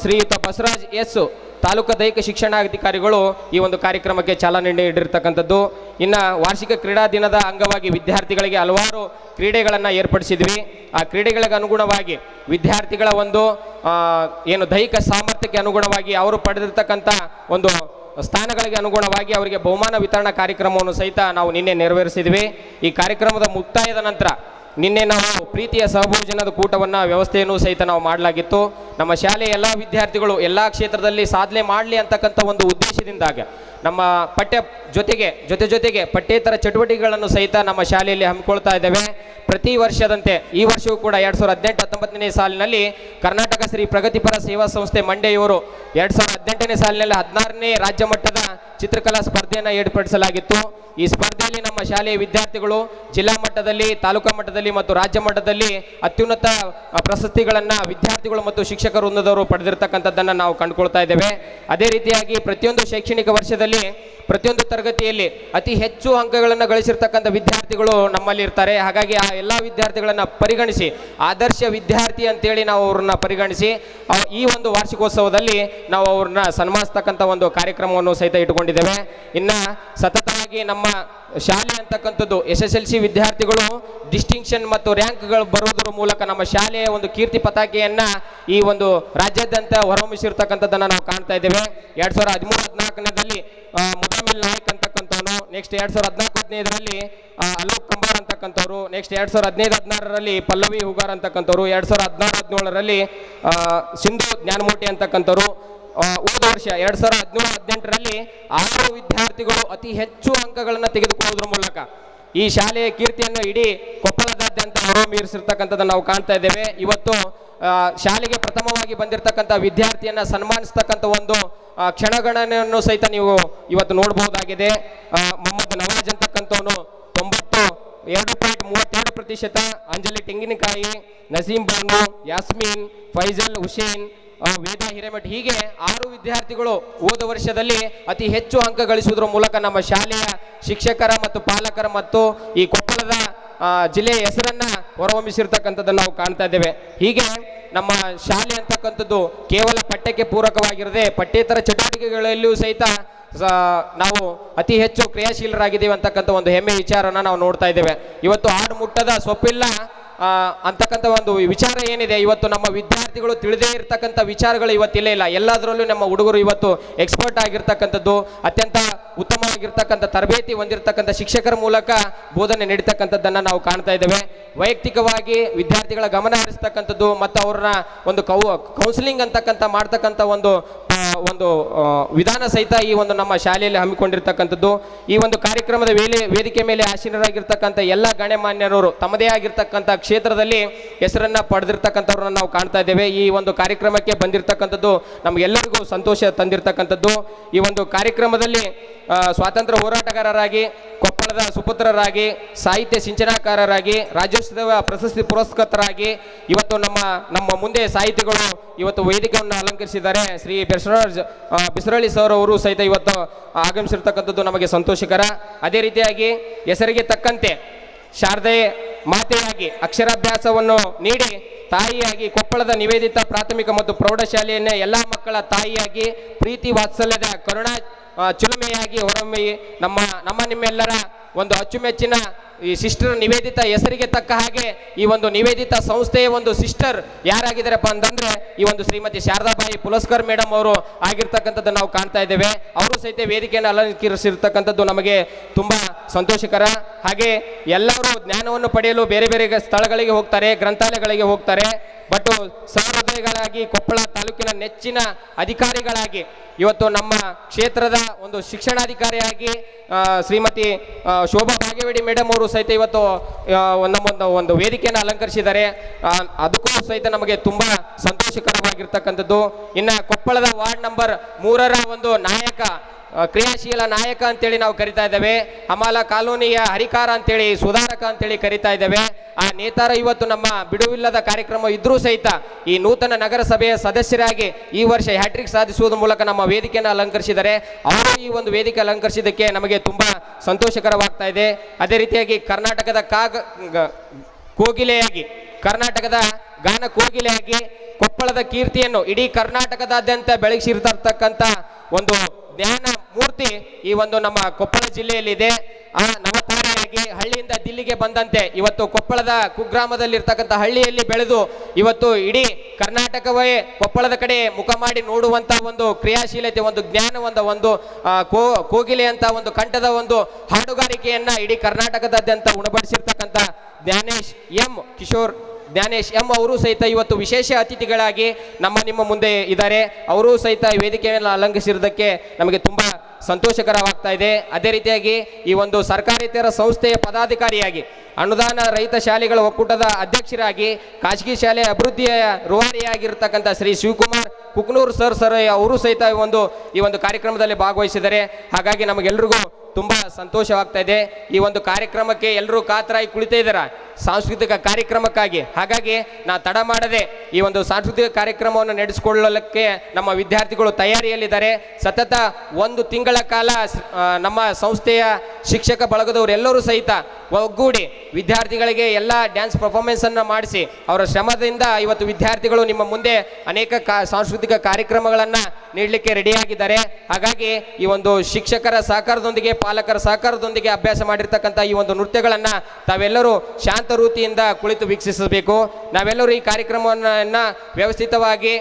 ಶ್ರೀಯುತ ಬಸವರಾಜ್ ಎಸ್ ತಾಲೂಕು ದೈಹಿಕ ಶಿಕ್ಷಣಾಧಿಕಾರಿಗಳು ಈ ಒಂದು ಕಾರ್ಯಕ್ರಮಕ್ಕೆ ಚಾಲನೆ ನೀಡಿರ್ತಕ್ಕಂಥದ್ದು. ಇನ್ನು ವಾರ್ಷಿಕ ಕ್ರೀಡಾ ದಿನದ ಅಂಗವಾಗಿ ವಿದ್ಯಾರ್ಥಿಗಳಿಗೆ ಹಲವಾರು ಕ್ರೀಡೆಗಳನ್ನು ಏರ್ಪಡಿಸಿದ್ವಿ. ಆ ಕ್ರೀಡೆಗಳಿಗೆ ಅನುಗುಣವಾಗಿ ವಿದ್ಯಾರ್ಥಿಗಳ ಒಂದು ಏನು ದೈಹಿಕ ಸಾಮರ್ಥ್ಯಕ್ಕೆ ಅನುಗುಣವಾಗಿ ಅವರು ಪಡೆದಿರ್ತಕ್ಕಂಥ ಒಂದು ಸ್ಥಾನಗಳಿಗೆ ಅನುಗುಣವಾಗಿ ಅವರಿಗೆ ಬಹುಮಾನ ವಿತರಣಾ ಕಾರ್ಯಕ್ರಮವನ್ನು ಸಹಿತ ನಾವು ನಿನ್ನೆ ನೆರವೇರಿಸಿದ್ವಿ. ಈ ಕಾರ್ಯಕ್ರಮದ ಮುಕ್ತಾಯದ ನಂತರ ನಿನ್ನೆ ನಾವು ಪ್ರೀತಿಯ ಸಹಭೋಜನದ ಕೂಟವನ್ನು ವ್ಯವಸ್ಥೆಯನ್ನು ಸಹಿತ ನಾವು ಮಾಡಲಾಗಿತ್ತು. ನಮ್ಮ ಶಾಲೆಯ ಎಲ್ಲ ವಿದ್ಯಾರ್ಥಿಗಳು ಎಲ್ಲ ಕ್ಷೇತ್ರದಲ್ಲಿ ಸಾಧನೆ ಮಾಡಲಿ ಅಂತಕ್ಕಂಥ ಒಂದು ಉದ್ದೇಶದಿಂದಾಗ ನಮ್ಮ ಪಠ್ಯ ಜೊತೆಗೆ ಪಠ್ಯೇತರ ಚಟುವಟಿಕೆಗಳನ್ನು ಸಹಿತ ನಮ್ಮ ಶಾಲೆಯಲ್ಲಿ ಹಮ್ಮಿಕೊಳ್ತಾ ಇದ್ದೇವೆ. ಪ್ರತಿ ವರ್ಷದಂತೆ ಈ ವರ್ಷವೂ ಕೂಡ 2018-19ನೇ ಸಾಲಿನಲ್ಲಿ ಕರ್ನಾಟಕ ಶ್ರೀ ಪ್ರಗತಿಪರ ಸೇವಾ ಸಂಸ್ಥೆ ಮಂಡ್ಯವರು 2018ನೇ ಸಾಲಿನಲ್ಲಿ 16ನೇ ರಾಜ್ಯ ಮಟ್ಟದ ಚಿತ್ರಕಲಾ ಸ್ಪರ್ಧೆಯನ್ನು ಏರ್ಪಡಿಸಲಾಗಿತ್ತು. ಈ ಸ್ಪರ್ಧೆಯಲ್ಲಿ ನಮ್ಮ ಶಾಲೆಯ ವಿದ್ಯಾರ್ಥಿಗಳು ಜಿಲ್ಲಾ ಮಟ್ಟದಲ್ಲಿ, ತಾಲೂಕಾ ಮಟ್ಟದಲ್ಲಿ ಮತ್ತು ರಾಜ್ಯ ಮಟ್ಟದಲ್ಲಿ ಅತ್ಯುನ್ನತ ಪ್ರಶಸ್ತಿಗಳನ್ನು ವಿದ್ಯಾರ್ಥಿಗಳು ಮತ್ತು ಶಿಕ್ಷಕ ವೃಂದದವರು ಪಡೆದಿರ್ತಕ್ಕಂಥದ್ದನ್ನು ನಾವು ಕಂಡುಕೊಳ್ತಾ ಇದ್ದೇವೆ. ಅದೇ ರೀತಿಯಾಗಿ ಪ್ರತಿಯೊಂದು ಶೈಕ್ಷಣಿಕ ವರ್ಷದಲ್ಲಿ ಪ್ರತಿಯೊಂದು ತರಗತಿಯಲ್ಲಿ ಅತಿ ಹೆಚ್ಚು ಅಂಕಗಳನ್ನು ಗಳಿಸಿರ್ತಕ್ಕಂಥ ವಿದ್ಯಾರ್ಥಿಗಳು ನಮ್ಮಲ್ಲಿ ಇರ್ತಾರೆ. ಹಾಗಾಗಿ ಆ ಎಲ್ಲ ವಿದ್ಯಾರ್ಥಿಗಳನ್ನು ಪರಿಗಣಿಸಿ ಆದರ್ಶ ವಿದ್ಯಾರ್ಥಿ ಅಂತೇಳಿ ನಾವು ಅವ್ರನ್ನ ಪರಿಗಣಿಸಿ ಈ ಒಂದು ವಾರ್ಷಿಕೋತ್ಸವದಲ್ಲಿ ನಾವು ಅವ್ರನ್ನ ಸನ್ಮಾನಿಸ್ತಕ್ಕಂಥ ಒಂದು ಕಾರ್ಯಕ್ರಮವನ್ನು ಸಹಿತ ಇಟ್ಟುಕೊಂಡಿದ್ದೇವೆ. ಇನ್ನು ಸತತವಾಗಿ ನಮ್ಮ ಶಾಲೆ ಅಂತಕ್ಕಂಥದ್ದು SSLC ವಿದ್ಯಾರ್ಥಿಗಳು ಡಿಸ್ಟಿಂಕ್ಷನ್ ಮತ್ತು ರ್ಯಾಂಕ್ಗಳು ಬರುವುದರ ಮೂಲಕ ನಮ್ಮ ಶಾಲೆಯ ಒಂದು ಕೀರ್ತಿ ಪತಾಕೆಯನ್ನು ಈ ಒಂದು ರಾಜ್ಯಾದ್ಯಂತ ಹೊರಹೊಮ್ಮಿಸಿರ್ತಕ್ಕಂಥದ್ದನ್ನು ನಾವು ಕಾಣ್ತಾ ಇದ್ದೇವೆ. 2013-14ನೇದಲ್ಲಿ ಮುದಾಮಿಲ್ ನಾಯಕ್ ಅಂತಕ್ಕಂಥವನು, ನೆಕ್ಸ್ಟ್ 2014-15ರಲ್ಲಿ ಅಲೋಕ್ ಕಂಬಾರ್ ಅಂತಕ್ಕಂಥವ್ರು, ನೆಕ್ಸ್ಟ್ 2015-16ರಲ್ಲಿ ಪಲ್ಲವಿ ಹುಗಾರ್ ಅಂತಕ್ಕಂಥವ್ರು, 2016-17ರಲ್ಲಿ ಸಿಂಧು ಜ್ಞಾನಮೂಟಿ ಅಂತಕ್ಕಂಥವ್ರು. ಹೋದ ವರ್ಷ 2017-18ರಲ್ಲಿ 6 ವಿದ್ಯಾರ್ಥಿಗಳು ಅತಿ ಹೆಚ್ಚು ಅಂಕಗಳನ್ನು ತೆಗೆದುಕೊಳ್ಳುವುದರ ಮೂಲಕ ಈ ಶಾಲೆಯ ಕೀರ್ತಿಯನ್ನು ಇಡೀ ಕೊಪ್ಪಳದ ಕೊಪ್ಪಳದಾದ್ಯಂತ ಹೊರಮೀರಿಸಿರ್ತಕ್ಕಂಥದ್ದನ್ನು ನಾವು ಕಾಣ್ತಾ ಇದ್ದೇವೆ. ಇವತ್ತು ಶಾಲೆಗೆ ಪ್ರಥಮವಾಗಿ ಬಂದಿರತಕ್ಕಂಥ ವಿದ್ಯಾರ್ಥಿಯನ್ನ ಸನ್ಮಾನಿಸ್ತಕ್ಕಂಥ ಒಂದು ಕ್ಷಣಗಣನೆಯನ್ನು ಸಹಿತ ನೀವು ಇವತ್ತು ನೋಡಬಹುದಾಗಿದೆ. ಮೊಹಮ್ಮದ್ ನವಾಜ್ ಅಂತಕ್ಕಂಥವನು 92.32%, ಅಂಜಲಿ ತೆಂಗಿನಕಾಯಿ, ನಸೀಂ ಬಾನು, ಯಾಸ್ಮೀನ್, ಫೈಜಲ್ ಹುಸೇನ್, ವೇದ ಹಿರೇಮಠ್, ಹೀಗೆ 6 ವಿದ್ಯಾರ್ಥಿಗಳು ಹೋದ ವರ್ಷದಲ್ಲಿ ಅತಿ ಹೆಚ್ಚು ಅಂಕ ಗಳಿಸುವುದರ ಮೂಲಕ ನಮ್ಮ ಶಾಲೆಯ ಶಿಕ್ಷಕರ ಮತ್ತು ಪಾಲಕರ ಮತ್ತು ಈ ಕೊಪ್ಪಳದ ಜಿಲ್ಲೆಯ ಹೆಸರನ್ನ ಹೊರಹೊಮ್ಮಿಸಿರ್ತಕ್ಕಂಥದ್ದನ್ನು ನಾವು ಕಾಣ್ತಾ ಇದ್ದೇವೆ. ಹೀಗೆ ನಮ್ಮ ಶಾಲೆ ಅಂತಕ್ಕಂಥದ್ದು ಕೇವಲ ಪಠ್ಯಕ್ಕೆ ಪೂರಕವಾಗಿರದೆ ಪಠ್ಯೇತರ ಚಟುವಟಿಕೆಗಳಲ್ಲಿಯೂ ಸಹಿತ ನಾವು ಅತಿ ಹೆಚ್ಚು ಕ್ರಿಯಾಶೀಲರಾಗಿದ್ದೇವೆ ಅಂತಕ್ಕಂಥ ಒಂದು ಹೆಮ್ಮೆ ವಿಚಾರನ ನಾವು ನೋಡ್ತಾ ಇದ್ದೇವೆ. ಇವತ್ತು ಆಡು ಮುಟ್ಟದ ಸೊಪ್ಪಿಲ್ಲ ಅಂತಕ್ಕಂಥ ಒಂದು ವಿಚಾರ ಏನಿದೆ, ಇವತ್ತು ನಮ್ಮ ವಿದ್ಯಾರ್ಥಿಗಳು ತಿಳಿದೇ ಇರತಕ್ಕಂಥ ವಿಚಾರಗಳು ಇವತ್ತಿಲ್ಲೇ ಇಲ್ಲ. ಎಲ್ಲದರಲ್ಲೂ ನಮ್ಮ ಹುಡುಗರು ಇವತ್ತು ಎಕ್ಸ್ಪರ್ಟ್ ಆಗಿರ್ತಕ್ಕಂಥದ್ದು, ಅತ್ಯಂತ ಉತ್ತಮವಾಗಿರ್ತಕ್ಕಂಥ ತರಬೇತಿ ಹೊಂದಿರತಕ್ಕಂಥ ಶಿಕ್ಷಕರ ಮೂಲಕ ಬೋಧನೆ ನಡೀತಕ್ಕಂಥದ್ದನ್ನು ನಾವು ಕಾಣ್ತಾ ಇದ್ದೇವೆ. ವೈಯಕ್ತಿಕವಾಗಿ ವಿದ್ಯಾರ್ಥಿಗಳ ಗಮನ ಹರಿಸ್ತಕ್ಕಂಥದ್ದು ಮತ್ತು ಅವ್ರನ್ನ ಒಂದು ಕೌನ್ಸಿಲಿಂಗ್ ಅಂತಕ್ಕಂಥ ಮಾಡ್ತಕ್ಕಂಥ ಒಂದು ವಿಧಾನ ಸಹಿತ ಈ ಒಂದು ನಮ್ಮ ಶಾಲೆಯಲ್ಲಿ ಹಮ್ಮಿಕೊಂಡಿರ್ತಕ್ಕಂಥದ್ದು. ಈ ಒಂದು ಕಾರ್ಯಕ್ರಮದ ವೇದಿಕೆ ಮೇಲೆ ಆಸೀನರಾಗಿರ್ತಕ್ಕಂಥ ಎಲ್ಲ ಗಣ್ಯಮಾನ್ಯರವರು ತಮ್ಮದೇ ಆಗಿರ್ತಕ್ಕಂಥ ಕ್ಷೇತ್ರದಲ್ಲಿ ಹೆಸರನ್ನ ಪಡೆದಿರ್ತಕ್ಕಂಥವ್ರನ್ನ ನಾವು ಕಾಣ್ತಾ ಇದ್ದೇವೆ. ಈ ಒಂದು ಕಾರ್ಯಕ್ರಮಕ್ಕೆ ಬಂದಿರತಕ್ಕಂಥದ್ದು ನಮಗೆಲ್ಲರಿಗೂ ಸಂತೋಷ ತಂದಿರತಕ್ಕಂಥದ್ದು. ಈ ಒಂದು ಕಾರ್ಯಕ್ರಮದಲ್ಲಿ ಸ್ವಾತಂತ್ರ್ಯ ಹೋರಾಟಗಾರರಾಗಿ, ಕೊಪ್ಪಳದ ಸುಪುತ್ರರಾಗಿ, ಸಾಹಿತ್ಯ ಸಿಂಚನಾಕಾರರಾಗಿ, ರಾಜ್ಯೋತ್ಸವ ಪ್ರಶಸ್ತಿ ಪುರಸ್ಕೃತರಾಗಿ ಇವತ್ತು ನಮ್ಮ ಮುಂದೆ ಸಾಹಿತಿಗಳು ಇವತ್ತು ವೇದಿಕೆಯನ್ನು ಅಲಂಕರಿಸಿದ್ದಾರೆ. ಶ್ರೀ ಬಿಸರಳ್ಳಿ ಸರ್ ಅವರು ಸಹಿತ ಇವತ್ತು ಆಗಮಿಸಿರ್ತಕ್ಕಂಥದ್ದು ನಮಗೆ ಸಂತೋಷಕರ. ಅದೇ ರೀತಿಯಾಗಿ ಹೆಸರಿಗೆ ತಕ್ಕಂತೆ ಶಾರದೆ ಮಾತೆಯಾಗಿ ಅಕ್ಷರಾಭ್ಯಾಸವನ್ನು ನೀಡಿ ತಾಯಿಯಾಗಿ ಕೊಪ್ಪಳದ ನಿವೇದಿತ ಪ್ರಾಥಮಿಕ ಮತ್ತು ಪ್ರೌಢಶಾಲೆಯನ್ನೇ ಎಲ್ಲ ಮಕ್ಕಳ ತಾಯಿಯಾಗಿ ಪ್ರೀತಿ ವಾತ್ಸಲ್ಯದ ಕರುಣಾ ಚಿಲುಮೆಯಾಗಿ ಹೊರಹೊಮ್ಮಿ ನಿಮ್ಮೆಲ್ಲರ ಒಂದು ಅಚ್ಚುಮೆಚ್ಚಿನ ಈ ಸಿಸ್ಟರ್ ನಿವೇದಿತ ಹೆಸರಿಗೆ ತಕ್ಕ ಹಾಗೆ ಈ ಒಂದು ನಿವೇದಿತ ಸಂಸ್ಥೆಯ ಒಂದು ಸಿಸ್ಟರ್ ಯಾರಾಗಿದ್ದಾರಪ್ಪ ಅಂತಂದ್ರೆ ಈ ಒಂದು ಶ್ರೀಮತಿ ಶಾರದಾಬಾಯಿ ಪುಲಸ್ಕರ್ ಮೇಡಮ್ ಅವರು ಆಗಿರ್ತಕ್ಕಂಥದ್ದು ನಾವು ಕಾಣ್ತಾ ಇದ್ದೇವೆ. ಅವರು ಸಹಿತ ವೇದಿಕೆಯನ್ನು ಅಲಂಕರಿಸಿರ್ತಕ್ಕಂಥದ್ದು ನಮಗೆ ತುಂಬಾ ಸಂತೋಷಕರ. ಹಾಗೆ ಎಲ್ಲರೂ ಜ್ಞಾನವನ್ನು ಪಡೆಯಲು ಬೇರೆ ಬೇರೆ ಸ್ಥಳಗಳಿಗೆ ಹೋಗ್ತಾರೆ, ಗ್ರಂಥಾಲಯಗಳಿಗೆ ಹೋಗ್ತಾರೆ. ಬಟ್ ಸಹೃದಯಗಳಾಗಿ ಕೊಪ್ಪಳ ತಾಲೂಕಿನ ನೆಚ್ಚಿನ ಅಧಿಕಾರಿಗಳಾಗಿ ಇವತ್ತು ನಮ್ಮ ಕ್ಷೇತ್ರದ ಒಂದು ಶಿಕ್ಷಣಾಧಿಕಾರಿಯಾಗಿ ಶ್ರೀಮತಿ ಶೋಭಾ ಭಾಗ್ಯವೇಡಿ ಮೇಡಮ್ ಅವರು ಸಹಿತ ಇವತ್ತು ಒಂದು ವೇದಿಕೆಯನ್ನು ಅಲಂಕರಿಸಿದ್ದಾರೆ. ಅದಕ್ಕೂ ಸಹಿತ ನಮಗೆ ತುಂಬ ಸಂತೋಷಕರವಾಗಿರ್ತಕ್ಕಂಥದ್ದು. ಇನ್ನು ಕೊಪ್ಪಳದ ವಾರ್ಡ್ ನಂಬರ್ 3ರ ಒಂದು ನಾಯಕ, ಕ್ರಿಯಾಶೀಲ ನಾಯಕ ಅಂತೇಳಿ ನಾವು ಕರಿತಾ ಇದ್ದೇವೆ. ಹಮಾಲ ಕಾಲೋನಿಯ ಹರಿಕಾರ ಅಂತೇಳಿ, ಸುಧಾರಕ ಅಂತೇಳಿ ಕರಿತಾ ಇದ್ದೇವೆ. ಆ ನೇತಾರ ಇವತ್ತು ನಮ್ಮ ಬಿಡುವಿಲ್ಲದ ಕಾರ್ಯಕ್ರಮ ಇದ್ರೂ ಸಹಿತ ಈ ನೂತನ ನಗರಸಭೆಯ ಸದಸ್ಯರಾಗಿ ಈ ವರ್ಷ ಹ್ಯಾಟ್ರಿಕ್ ಸಾಧಿಸುವುದರ ಮೂಲಕ ನಮ್ಮ ವೇದಿಕೆಯನ್ನು ಅಲಂಕರಿಸಿದ್ದಾರೆ. ಅವರು ಈ ಒಂದು ವೇದಿಕೆ ಅಲಂಕರಿಸಿದ್ದಕ್ಕೆ ನಮಗೆ ತುಂಬ ಸಂತೋಷಕರವಾಗ್ತಾ ಇದೆ. ಅದೇ ರೀತಿಯಾಗಿ ಕರ್ನಾಟಕದ ಕೋಗಿಲೆಯಾಗಿ, ಕರ್ನಾಟಕದ ಗಾನ ಕೋಗಿಲೆಯಾಗಿ ಕೊಪ್ಪಳದ ಕೀರ್ತಿಯನ್ನು ಇಡೀ ಕರ್ನಾಟಕದಾದ್ಯಂತ ಬೆಳಗಿಸಿರ್ತಕ್ಕಂಥ ಒಂದು ಜ್ಞಾನ ಮೂರ್ತಿ ಈ ಒಂದು ನಮ್ಮ ಕೊಪ್ಪಳ ಜಿಲ್ಲೆಯಲ್ಲಿದೆ. ಆ ನವತಾರೆಯಾಗಿ ಹಳ್ಳಿಯಿಂದ ದಿಲ್ಲಿಗೆ ಬಂದಂತೆ ಇವತ್ತು ಕೊಪ್ಪಳದ ಕುಗ್ರಾಮದಲ್ಲಿರ್ತಕ್ಕಂಥ ಹಳ್ಳಿಯಲ್ಲಿ ಬೆಳೆದು ಇವತ್ತು ಇಡೀ ಕರ್ನಾಟಕವೇ ಕೊಪ್ಪಳದ ಕಡೆ ಮುಖ ಮಾಡಿ ನೋಡುವಂಥ ಒಂದು ಕ್ರಿಯಾಶೀಲತೆ, ಒಂದು ಜ್ಞಾನವಂತ, ಒಂದು ಕೋಗಿಲೆ ಅಂತ ಒಂದು ಕಂಠದ ಒಂದು ಹಾಡುಗಾರಿಕೆಯನ್ನ ಇಡೀ ಕರ್ನಾಟಕದಾದ್ಯಂತ ಉಣಬಡಿಸಿರ್ತಕ್ಕಂಥ ಜ್ಞಾನೇಶ್ ಎಂ ಅವರು ಸಹಿತ ಇವತ್ತು ವಿಶೇಷ ಅತಿಥಿಗಳಾಗಿ ನಿಮ್ಮ ಮುಂದೆ ಇದ್ದಾರೆ. ಅವರೂ ಸಹಿತ ವೇದಿಕೆಯನ್ನು ಅಲಂಕರಿಸಿರುವುದಕ್ಕೆ ನಮಗೆ ತುಂಬ ಸಂತೋಷಕರವಾಗ್ತಾ ಇದೆ. ಅದೇ ರೀತಿಯಾಗಿ ಈ ಒಂದು ಸರ್ಕಾರೇತರ ಸಂಸ್ಥೆಯ ಪದಾಧಿಕಾರಿಯಾಗಿ, ಅನುದಾನ ರಹಿತ ಶಾಲೆಗಳ ಒಕ್ಕೂಟದ ಅಧ್ಯಕ್ಷರಾಗಿ, ಖಾಸಗಿ ಶಾಲೆ ಅಭಿವೃದ್ಧಿಯ ರೂವಾರಿಯಾಗಿರ್ತಕ್ಕಂಥ ಶ್ರೀ ಶಿವಕುಮಾರ್ ಕುಕ್ನೂರ್ ಸರ್ ಅವರು ಸಹಿತ ಈ ಒಂದು ಕಾರ್ಯಕ್ರಮದಲ್ಲಿ ಭಾಗವಹಿಸಿದ್ದಾರೆ. ಹಾಗಾಗಿ ನಮಗೆಲ್ಲರಿಗೂ ತುಂಬ ಸಂತೋಷವಾಗ್ತಾ ಇದೆ. ಈ ಒಂದು ಕಾರ್ಯಕ್ರಮಕ್ಕೆ ಎಲ್ಲರೂ ಕಾತರಾಗಿ ಕುಳಿತಾ ಇದ್ದಾರೆ ಸಾಂಸ್ಕೃತಿಕ ಕಾರ್ಯಕ್ರಮಕ್ಕಾಗಿ. ಹಾಗಾಗಿ ತಡ ಮಾಡದೆ ಈ ಒಂದು ಸಾಂಸ್ಕೃತಿಕ ಕಾರ್ಯಕ್ರಮವನ್ನು ನಡೆಸಿಕೊಳ್ಳಲಿಕ್ಕೆ ನಮ್ಮ ವಿದ್ಯಾರ್ಥಿಗಳು ತಯಾರಿಯಲ್ಲಿದ್ದಾರೆ. ಸತತ 1 ತಿಂಗಳ ಕಾಲ ನಮ್ಮ ಸಂಸ್ಥೆಯ ಶಿಕ್ಷಕ ಬಳಗದವರೆಲ್ಲರೂ ಸಹಿತ ಒಗ್ಗೂಡಿ ವಿದ್ಯಾರ್ಥಿಗಳಿಗೆ ಎಲ್ಲ ಡ್ಯಾನ್ಸ್ ಪರ್ಫಾರ್ಮೆನ್ಸ್ ಅನ್ನು ಮಾಡಿಸಿ ಅವರ ಶ್ರಮದಿಂದ ಇವತ್ತು ವಿದ್ಯಾರ್ಥಿಗಳು ನಿಮ್ಮ ಮುಂದೆ ಅನೇಕ ಸಾಂಸ್ಕೃತಿಕ ಕಾರ್ಯಕ್ರಮಗಳನ್ನು ನೀಡಲಿಕ್ಕೆ ರೆಡಿಯಾಗಿದ್ದಾರೆ. ಹಾಗಾಗಿ ಈ ಒಂದು ಶಿಕ್ಷಕರ ಸಹಕಾರದೊಂದಿಗೆ, ಪಾಲಕರ ಸಹಕಾರದೊಂದಿಗೆ ಅಭ್ಯಾಸ ಮಾಡಿರ್ತಕ್ಕಂಥ ಈ ಒಂದು ನೃತ್ಯಗಳನ್ನು ತಾವೆಲ್ಲರೂ ಶಾಂತ ರೀತಿಯಿಂದ ಕುಳಿತು ವೀಕ್ಷಿಸಬೇಕು. ನಾವೆಲ್ಲರೂ ಈ ಕಾರ್ಯಕ್ರಮವನ್ನು ವ್ಯವಸ್ಥಿತವಾಗಿ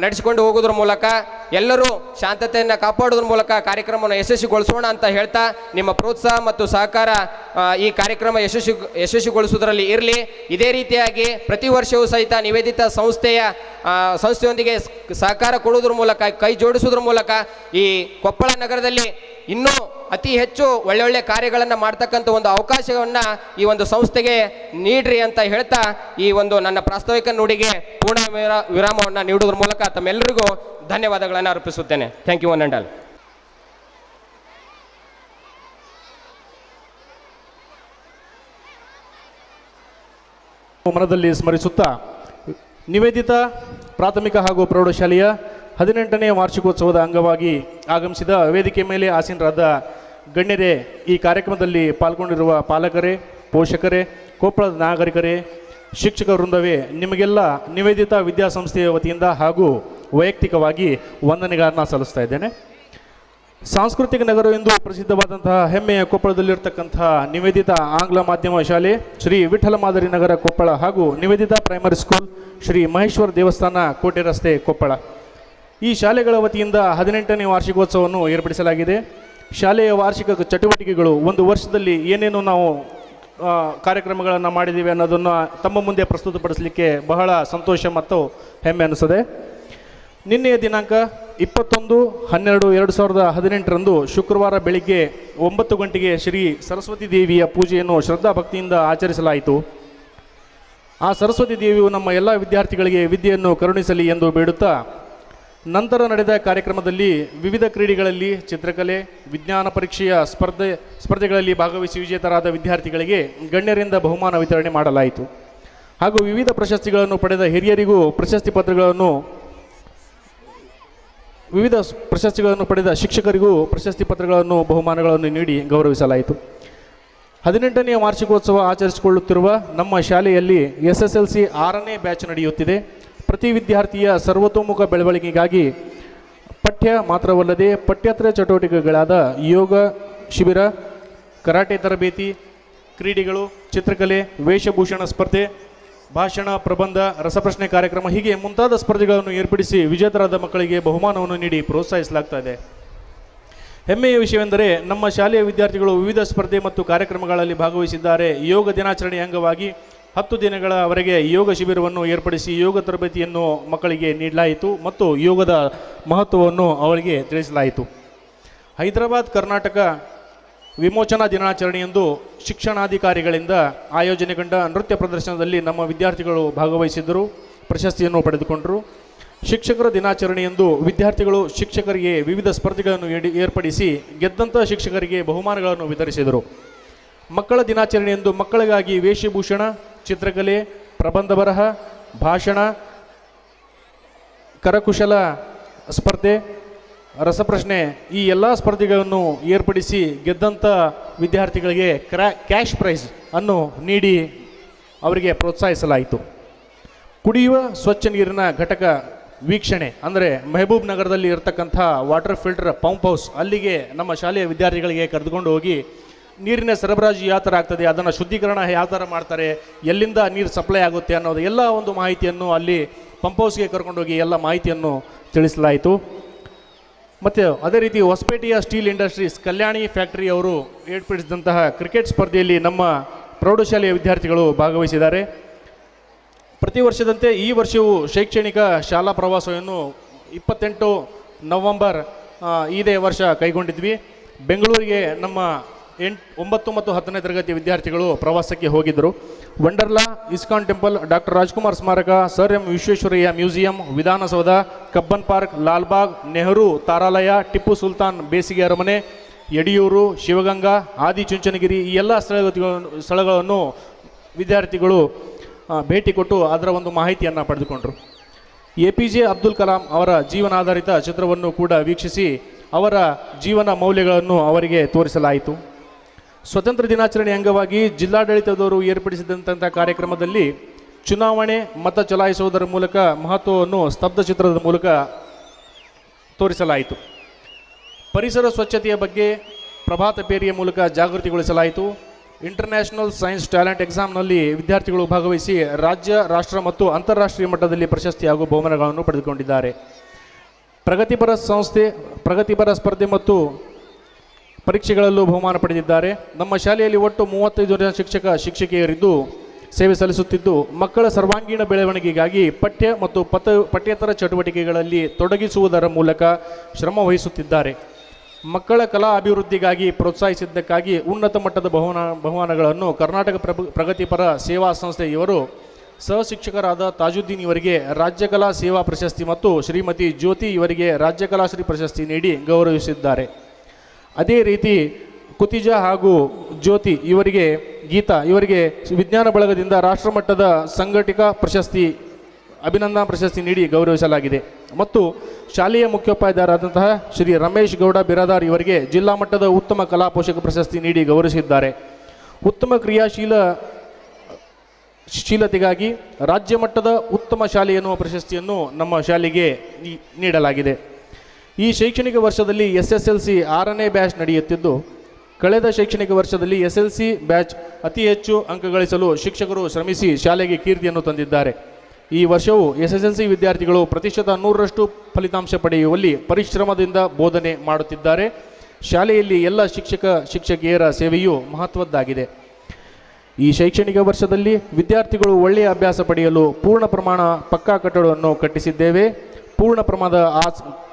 ನಡೆಸಿಕೊಂಡು ಹೋಗೋದ್ರ ಮೂಲಕ, ಎಲ್ಲರೂ ಶಾಂತತೆಯನ್ನು ಕಾಪಾಡೋದ್ರ ಮೂಲಕ ಕಾರ್ಯಕ್ರಮವನ್ನು ಯಶಸ್ವಿಗೊಳಿಸೋಣ ಅಂತ ಹೇಳ್ತಾ, ನಿಮ್ಮ ಪ್ರೋತ್ಸಾಹ ಮತ್ತು ಸಹಕಾರ ಈ ಕಾರ್ಯಕ್ರಮ ಯಶಸ್ವಿಗೊಳಿಸುವುದರಲ್ಲಿ ಇರಲಿ. ಇದೇ ರೀತಿಯಾಗಿ ಪ್ರತಿ ವರ್ಷವೂ ಸಹಿತ ನಿವೇದಿತ ಸಂಸ್ಥೆಯೊಂದಿಗೆ ಸಹಕಾರ ಕೊಡುವುದರ ಮೂಲಕ, ಕೈ ಜೋಡಿಸುವುದರ ಮೂಲಕ ಈ ಕೊಪ್ಪಳ ನಗರದಲ್ಲಿ ಇನ್ನೂ ಅತಿ ಹೆಚ್ಚು ಒಳ್ಳೊಳ್ಳೆ ಕಾರ್ಯಗಳನ್ನು ಮಾಡ್ತಕ್ಕಂಥ ಒಂದು ಅವಕಾಶವನ್ನು ಈ ಒಂದು ಸಂಸ್ಥೆಗೆ ನೀಡ್ರಿ ಅಂತ ಹೇಳ್ತಾ ಈ ಒಂದು ನನ್ನ ಪ್ರಾಸ್ತಾವಿಕ ನುಡಿಗೆ ಪೂರ್ಣ ವಿರಾಮವನ್ನು ನೀಡುವುದರ ಮೂಲಕ ತಮ್ಮೆಲ್ಲರಿಗೂ ಧನ್ಯವಾದಗಳನ್ನು ಅರ್ಪಿಸುತ್ತೇನೆ. Thank you one and all. ಮನದಲ್ಲಿ ಸ್ಮರಿಸುತ್ತಾ ನಿವೇದಿತಾ ಪ್ರಾಥಮಿಕ ಹಾಗೂ ಪ್ರೌಢಶಾಲೆಯ 18ನೇ ವಾರ್ಷಿಕೋತ್ಸವದ ಅಂಗವಾಗಿ ಆಗಮಿಸಿದ ವೇದಿಕೆ ಮೇಲೆ ಆಸೀನರಾದ ಗಣ್ಯರೇ, ಈ ಕಾರ್ಯಕ್ರಮದಲ್ಲಿ ಪಾಲ್ಗೊಂಡಿರುವ ಪಾಲಕರೇ, ಪೋಷಕರೇ, ಕೊಪ್ಪಳದ ನಾಗರಿಕರೇ, ಶಿಕ್ಷಕ ವೃಂದವೇ, ನಿಮಗೆಲ್ಲ ನಿವೇದಿತಾ ವಿದ್ಯಾಸಂಸ್ಥೆಯ ವತಿಯಿಂದ ಹಾಗೂ ವೈಯಕ್ತಿಕವಾಗಿ ವಂದನೆಗಳನ್ನು ಸಲ್ಲಿಸ್ತಾ ಇದ್ದೇನೆ. ಸಾಂಸ್ಕೃತಿಕ ನಗರ ಎಂದು ಪ್ರಸಿದ್ಧವಾದಂತಹ ಹೆಮ್ಮೆಯ ಕೊಪ್ಪಳದಲ್ಲಿರ್ತಕ್ಕಂತಹ ನಿವೇದಿತಾ ಆಂಗ್ಲ ಮಾಧ್ಯಮ ಶಾಲೆ, ಶ್ರೀ ವಿಠಲ ಮಾದರಿ ನಗರ ಕೊಪ್ಪಳ ಹಾಗೂ ನಿವೇದಿತಾ ಪ್ರೈಮರಿ ಸ್ಕೂಲ್, ಶ್ರೀ ಮಹೇಶ್ವರ ದೇವಸ್ಥಾನ, ಕೋಟೆ ರಸ್ತೆ, ಕೊಪ್ಪಳ. ಈ ಶಾಲೆಗಳ ವತಿಯಿಂದ 18ನೇ ವಾರ್ಷಿಕೋತ್ಸವವನ್ನು ಏರ್ಪಡಿಸಲಾಗಿದೆ. ಶಾಲೆಯ ವಾರ್ಷಿಕ ಚಟುವಟಿಕೆಗಳು, ಒಂದು ವರ್ಷದಲ್ಲಿ ಏನೇನು ನಾವು ಕಾರ್ಯಕ್ರಮಗಳನ್ನು ಮಾಡಿದ್ದೀವಿ ಅನ್ನೋದನ್ನು ತಮ್ಮ ಮುಂದೆ ಪ್ರಸ್ತುತಪಡಿಸಲಿಕ್ಕೆ ಬಹಳ ಸಂತೋಷ ಮತ್ತು ಹೆಮ್ಮೆ ಅನಿಸುತ್ತದೆ. ನಿನ್ನೆಯ ದಿನಾಂಕ 21/12/2018 ಶುಕ್ರವಾರ ಬೆಳಿಗ್ಗೆ 9 ಗಂಟೆಗೆ ಶ್ರೀ ಸರಸ್ವತಿ ದೇವಿಯ ಪೂಜೆಯನ್ನು ಶ್ರದ್ಧಾಭಕ್ತಿಯಿಂದ ಆಚರಿಸಲಾಯಿತು. ಆ ಸರಸ್ವತಿ ದೇವಿಯು ನಮ್ಮ ಎಲ್ಲ ವಿದ್ಯಾರ್ಥಿಗಳಿಗೆ ವಿದ್ಯೆಯನ್ನು ಕರುಣಿಸಲಿ ಎಂದು ಬೇಡುತ್ತಾ, ನಂತರ ನಡೆದ ಕಾರ್ಯಕ್ರಮದಲ್ಲಿ ವಿವಿಧ ಕ್ರೀಡೆಗಳಲ್ಲಿ ಚಿತ್ರಕಲೆ, ವಿಜ್ಞಾನ ಪರೀಕ್ಷೆಯ ಸ್ಪರ್ಧೆಗಳಲ್ಲಿ ಭಾಗವಹಿಸಿ ವಿಜೇತರಾದ ವಿದ್ಯಾರ್ಥಿಗಳಿಗೆ ಗಣ್ಯರಿಂದ ಬಹುಮಾನ ವಿತರಣೆ ಮಾಡಲಾಯಿತು. ಹಾಗೂ ವಿವಿಧ ಪ್ರಶಸ್ತಿಗಳನ್ನು ಪಡೆದ ಹಿರಿಯರಿಗೂ ವಿವಿಧ ಪ್ರಶಸ್ತಿಗಳನ್ನು ಪಡೆದ ಶಿಕ್ಷಕರಿಗೂ ಪ್ರಶಸ್ತಿ ಪತ್ರಗಳನ್ನು, ಬಹುಮಾನಗಳನ್ನು ನೀಡಿ ಗೌರವಿಸಲಾಯಿತು. 18ನೇ ವಾರ್ಷಿಕೋತ್ಸವ ಆಚರಿಸಿಕೊಳ್ಳುತ್ತಿರುವ ನಮ್ಮ ಶಾಲೆಯಲ್ಲಿ SSLC 6ನೇ ಬ್ಯಾಚ್ ನಡೆಯುತ್ತಿದೆ. ಪ್ರತಿ ವಿದ್ಯಾರ್ಥಿಯ ಸರ್ವತೋಮುಖ ಬೆಳವಣಿಗೆಗಾಗಿ ಪಠ್ಯ ಮಾತ್ರವಲ್ಲದೆ ಪಠ್ಯೇತರ ಚಟುವಟಿಕೆಗಳಾದ ಯೋಗ ಶಿಬಿರ, ಕರಾಟೆ ತರಬೇತಿ, ಕ್ರೀಡೆಗಳು, ಚಿತ್ರಕಲೆ, ವೇಷಭೂಷಣ ಸ್ಪರ್ಧೆ, ಭಾಷಣ, ಪ್ರಬಂಧ, ರಸಪ್ರಶ್ನೆ ಕಾರ್ಯಕ್ರಮ ಹೀಗೆ ಮುಂತಾದ ಸ್ಪರ್ಧೆಗಳನ್ನು ಏರ್ಪಡಿಸಿ ವಿಜೇತರಾದ ಮಕ್ಕಳಿಗೆ ಬಹುಮಾನವನ್ನು ನೀಡಿ ಪ್ರೋತ್ಸಾಹಿಸಲಾಗ್ತಾ ಇದೆ. ಹೆಮ್ಮೆಯ ವಿಷಯವೆಂದರೆ ನಮ್ಮ ಶಾಲೆಯ ವಿದ್ಯಾರ್ಥಿಗಳು ವಿವಿಧ ಸ್ಪರ್ಧೆ ಮತ್ತು ಕಾರ್ಯಕ್ರಮಗಳಲ್ಲಿ ಭಾಗವಹಿಸಿದ್ದಾರೆ. ಯೋಗ ದಿನಾಚರಣೆಯ ಅಂಗವಾಗಿ 10 ದಿನಗಳವರೆಗೆ ಯೋಗ ಶಿಬಿರವನ್ನು ಏರ್ಪಡಿಸಿ ಯೋಗ ತರಬೇತಿಯನ್ನು ಮಕ್ಕಳಿಗೆ ನೀಡಲಾಯಿತು ಮತ್ತು ಯೋಗದ ಮಹತ್ವವನ್ನು ಅವರಿಗೆ ತಿಳಿಸಲಾಯಿತು. ಹೈದರಾಬಾದ್ ಕರ್ನಾಟಕ ವಿಮೋಚನಾ ದಿನಾಚರಣೆಯಂದು ಶಿಕ್ಷಣಾಧಿಕಾರಿಗಳಿಂದ ಆಯೋಜನೆಗೊಂಡ ನೃತ್ಯ ಪ್ರದರ್ಶನದಲ್ಲಿ ನಮ್ಮ ವಿದ್ಯಾರ್ಥಿಗಳು ಭಾಗವಹಿಸಿದ್ದರು, ಪ್ರಶಸ್ತಿಯನ್ನು ಪಡೆದುಕೊಂಡರು. ಶಿಕ್ಷಕರ ದಿನಾಚರಣೆಯಂದು ವಿದ್ಯಾರ್ಥಿಗಳು ಶಿಕ್ಷಕರಿಗೆ ವಿವಿಧ ಸ್ಪರ್ಧೆಗಳನ್ನು ಏರ್ಪಡಿಸಿ ಗೆದ್ದಂಥ ಶಿಕ್ಷಕರಿಗೆ ಬಹುಮಾನಗಳನ್ನು ವಿತರಿಸಿದರು. ಮಕ್ಕಳ ದಿನಾಚರಣೆಯಂದು ಮಕ್ಕಳಿಗಾಗಿ ವೇಷಭೂಷಣ, ಚಿತ್ರಕಲೆ, ಪ್ರಬಂಧ ಬರಹ, ಭಾಷಣ, ಕರಕುಶಲ ಸ್ಪರ್ಧೆ, ರಸಪ್ರಶ್ನೆ ಈ ಎಲ್ಲ ಸ್ಪರ್ಧೆಗಳನ್ನು ಏರ್ಪಡಿಸಿ ಗೆದ್ದಂಥ ವಿದ್ಯಾರ್ಥಿಗಳಿಗೆ ಕ್ಯಾಶ್ ಪ್ರೈಸ್ ಅನ್ನು ನೀಡಿ ಅವರಿಗೆ ಪ್ರೋತ್ಸಾಹಿಸಲಾಯಿತು. ಕುಡಿಯುವ ಸ್ವಚ್ಛ ನೀರಿನ ಘಟಕ ವೀಕ್ಷಣೆ ಅಂದರೆ ಮೆಹಬೂಬ್ ನಗರದಲ್ಲಿ ಇರತಕ್ಕಂಥ ವಾಟರ್ ಫಿಲ್ಟರ್ ಪಂಪ್ ಹೌಸ್, ಅಲ್ಲಿಗೆ ನಮ್ಮ ಶಾಲೆಯ ವಿದ್ಯಾರ್ಥಿಗಳಿಗೆ ಕರೆದುಕೊಂಡು ಹೋಗಿ ನೀರಿನ ಸರಬರಾಜು ಯಾವ ಥರ ಆಗ್ತದೆ, ಅದನ್ನು ಶುದ್ಧೀಕರಣ ಯಾವ ಥರ ಮಾಡ್ತಾರೆ, ಎಲ್ಲಿಂದ ನೀರು ಸಪ್ಲೈ ಆಗುತ್ತೆ ಅನ್ನೋದು ಎಲ್ಲ ಒಂದು ಮಾಹಿತಿಯನ್ನು ಅಲ್ಲಿ ಪಂಪ್ ಹೌಸ್ಗೆ ಕರ್ಕೊಂಡೋಗಿ ಎಲ್ಲ ಮಾಹಿತಿಯನ್ನು ತಿಳಿಸಲಾಯಿತು. ಮತ್ತು ಅದೇ ರೀತಿ ಹೊಸಪೇಟೆಯ ಸ್ಟೀಲ್ ಇಂಡಸ್ಟ್ರೀಸ್ ಕಲ್ಯಾಣಿ ಫ್ಯಾಕ್ಟರಿ ಅವರು ಏರ್ಪಡಿಸಿದಂತಹ ಕ್ರಿಕೆಟ್ ಸ್ಪರ್ಧೆಯಲ್ಲಿ ನಮ್ಮ ಪ್ರೌಢಶಾಲೆಯ ವಿದ್ಯಾರ್ಥಿಗಳು ಭಾಗವಹಿಸಿದ್ದಾರೆ. ಪ್ರತಿ ವರ್ಷದಂತೆ ಈ ವರ್ಷವೂ ಶೈಕ್ಷಣಿಕ ಶಾಲಾ ಪ್ರವಾಸವನ್ನು 28 ನವೆಂಬರ್ ಇದೇ ವರ್ಷ ಕೈಗೊಂಡಿದ್ವಿ. ಬೆಂಗಳೂರಿಗೆ ನಮ್ಮ 9 ಮತ್ತು 10ನೇ ತರಗತಿ ವಿದ್ಯಾರ್ಥಿಗಳು ಪ್ರವಾಸಕ್ಕೆ ಹೋಗಿದ್ದರು. ವಂಡರ್ಲಾ, ಇಸ್ಕಾನ್ ಟೆಂಪಲ್, ಡಾಕ್ಟರ್ ರಾಜ್ಕುಮಾರ್ ಸ್ಮಾರಕ, sir M Visvesvaraya museum, Vidhana Soudha, Cubbon park, Lalbagh, Nehru ತಾರಾಲಯ, ಟಿಪ್ಪು ಸುಲ್ತಾನ್ ಬೇಸಿಗೆ ಅರಮನೆ, ಯಡಿಯೂರು, ಶಿವಗಂಗಾ, ಆದಿಚುಂಚನಗಿರಿ ಈ ಎಲ್ಲ ಸ್ಥಳಗಳನ್ನು ವಿದ್ಯಾರ್ಥಿಗಳು ಭೇಟಿ ಕೊಟ್ಟು ಅದರ ಒಂದು ಮಾಹಿತಿಯನ್ನು ಪಡೆದುಕೊಂಡರು. APJ ಅಬ್ದುಲ್ ಕಲಾಂ ಅವರ ಜೀವನಾಧಾರಿತ ಚಿತ್ರವನ್ನು ಕೂಡ ವೀಕ್ಷಿಸಿ ಅವರ ಜೀವನ ಮೌಲ್ಯಗಳನ್ನು ಅವರಿಗೆ ತೋರಿಸಲಾಯಿತು. ಸ್ವತಂತ್ರ ದಿನಾಚರಣೆ ಅಂಗವಾಗಿ ಜಿಲ್ಲಾಡಳಿತದವರು ಏರ್ಪಡಿಸಿದಂಥ ಕಾರ್ಯಕ್ರಮದಲ್ಲಿ ಚುನಾವಣೆ ಮತ ಚಲಾಯಿಸುವುದರ ಮೂಲಕ ಮಹತ್ವವನ್ನು ಸ್ತಬ್ಧ ಚಿತ್ರದ ಮೂಲಕ ತೋರಿಸಲಾಯಿತು. ಪರಿಸರ ಸ್ವಚ್ಛತೆಯ ಬಗ್ಗೆ ಪ್ರಭಾತ ಪೇರಿಯ ಮೂಲಕ ಜಾಗೃತಿಗೊಳಿಸಲಾಯಿತು. ಇಂಟರ್ನ್ಯಾಷನಲ್ ಸೈನ್ಸ್ ಟ್ಯಾಲೆಂಟ್ ಎಕ್ಸಾಮ್ನಲ್ಲಿ ವಿದ್ಯಾರ್ಥಿಗಳು ಭಾಗವಹಿಸಿ ರಾಜ್ಯ, ರಾಷ್ಟ್ರ ಮತ್ತು ಅಂತಾರಾಷ್ಟ್ರೀಯ ಮಟ್ಟದಲ್ಲಿ ಪ್ರಶಸ್ತಿ ಹಾಗೂ ಬಹುಮಾನಗಳನ್ನು ಪಡೆದುಕೊಂಡಿದ್ದಾರೆ. ಪ್ರಗತಿಪರ ಸ್ಪರ್ಧೆ ಮತ್ತು ಪರೀಕ್ಷೆಗಳಲ್ಲೂ ಬಹುಮಾನ ಪಡೆದಿದ್ದಾರೆ. ನಮ್ಮ ಶಾಲೆಯಲ್ಲಿ ಒಟ್ಟು 35 ಜನ ಶಿಕ್ಷಕಿಯರಿದ್ದು ಸೇವೆ ಸಲ್ಲಿಸುತ್ತಿದ್ದು ಮಕ್ಕಳ ಸರ್ವಾಂಗೀಣ ಬೆಳವಣಿಗೆಗಾಗಿ ಪಠ್ಯ ಮತ್ತು ಪಠ್ಯೇತರ ಚಟುವಟಿಕೆಗಳಲ್ಲಿ ತೊಡಗಿಸುವುದರ ಮೂಲಕ ಶ್ರಮ ವಹಿಸುತ್ತಿದ್ದಾರೆ. ಮಕ್ಕಳ ಕಲಾ ಅಭಿವೃದ್ಧಿಗಾಗಿ ಪ್ರೋತ್ಸಾಹಿಸಿದ್ದಕ್ಕಾಗಿ ಉನ್ನತ ಮಟ್ಟದ ಬಹುಮಾನಗಳನ್ನು ಕರ್ನಾಟಕ ಪ್ರಗತಿಪರ ಸೇವಾ ಸಂಸ್ಥೆ ಇವರು ಸಹ ಶಿಕ್ಷಕರಾದ ತಾಜುದ್ದೀನ್ ಇವರಿಗೆ ರಾಜ್ಯ ಕಲಾ ಸೇವಾ ಪ್ರಶಸ್ತಿ ಮತ್ತು ಶ್ರೀಮತಿ ಜ್ಯೋತಿ ಇವರಿಗೆ ರಾಜ್ಯ ಕಲಾಶ್ರೀ ಪ್ರಶಸ್ತಿ ನೀಡಿ ಗೌರವಿಸಿದ್ದಾರೆ. ಅದೇ ರೀತಿ ಕುತಿಜಾ ಹಾಗೂ ಜ್ಯೋತಿ ಇವರಿಗೆ ಗೀತಾ ಇವರಿಗೆ ವಿಜ್ಞಾನ ಬಳಗದಿಂದ ರಾಷ್ಟ್ರಮಟ್ಟದ ಸಂಘಟಿಕ ಪ್ರಶಸ್ತಿ ಅಭಿನಂದನಾ ಪ್ರಶಸ್ತಿ ನೀಡಿ ಗೌರವಿಸಲಾಗಿದೆ. ಮತ್ತು ಶಾಲೆಯ ಮುಖ್ಯೋಪಾಧ್ಯಾಯರಾದಂತಹ ಶ್ರೀ ರಮೇಶ್ ಗೌಡ ಬಿರಾದಾರ್ ಇವರಿಗೆ ಜಿಲ್ಲಾ ಮಟ್ಟದ ಉತ್ತಮ ಕಲಾ ಪೋಷಕ ಪ್ರಶಸ್ತಿ ನೀಡಿ ಗೌರವಿಸಿದ್ದಾರೆ. ಉತ್ತಮ ಶೀಲತೆಗಾಗಿ ರಾಜ್ಯ ಮಟ್ಟದ ಉತ್ತಮ ಶಾಲೆ ಎನ್ನುವ ಪ್ರಶಸ್ತಿಯನ್ನು ನಮ್ಮ ಶಾಲೆಗೆ ನೀಡಲಾಗಿದೆ. ಈ ಶೈಕ್ಷಣಿಕ ವರ್ಷದಲ್ಲಿ SSLC 6ನೇ ಬ್ಯಾಚ್ ನಡೆಯುತ್ತಿದ್ದು, ಕಳೆದ ಶೈಕ್ಷಣಿಕ ವರ್ಷದಲ್ಲಿ SLC ಬ್ಯಾಚ್ ಅತಿ ಹೆಚ್ಚು ಅಂಕ ಗಳಿಸಲು ಶಿಕ್ಷಕರು ಶ್ರಮಿಸಿ ಶಾಲೆಗೆ ಕೀರ್ತಿಯನ್ನು ತಂದಿದ್ದಾರೆ. ಈ ವರ್ಷವೂ SSLC ವಿದ್ಯಾರ್ಥಿಗಳು ಪ್ರತಿಶತ 100ರಷ್ಟು ಫಲಿತಾಂಶ ಪಡೆಯುವಲ್ಲಿ ಪರಿಶ್ರಮದಿಂದ ಬೋಧನೆ ಮಾಡುತ್ತಿದ್ದಾರೆ. ಶಾಲೆಯಲ್ಲಿ ಎಲ್ಲ ಶಿಕ್ಷಕಿಯರ ಸೇವೆಯೂ ಮಹತ್ವದ್ದಾಗಿದೆ. ಈ ಶೈಕ್ಷಣಿಕ ವರ್ಷದಲ್ಲಿ ವಿದ್ಯಾರ್ಥಿಗಳು ಒಳ್ಳೆಯ ಅಭ್ಯಾಸ ಪಡೆಯಲು ಪೂರ್ಣ ಪ್ರಮಾಣ ಪಕ್ಕಾ ಕಟ್ಟಡವನ್ನು ಕಟ್ಟಿಸಿದ್ದೇವೆ.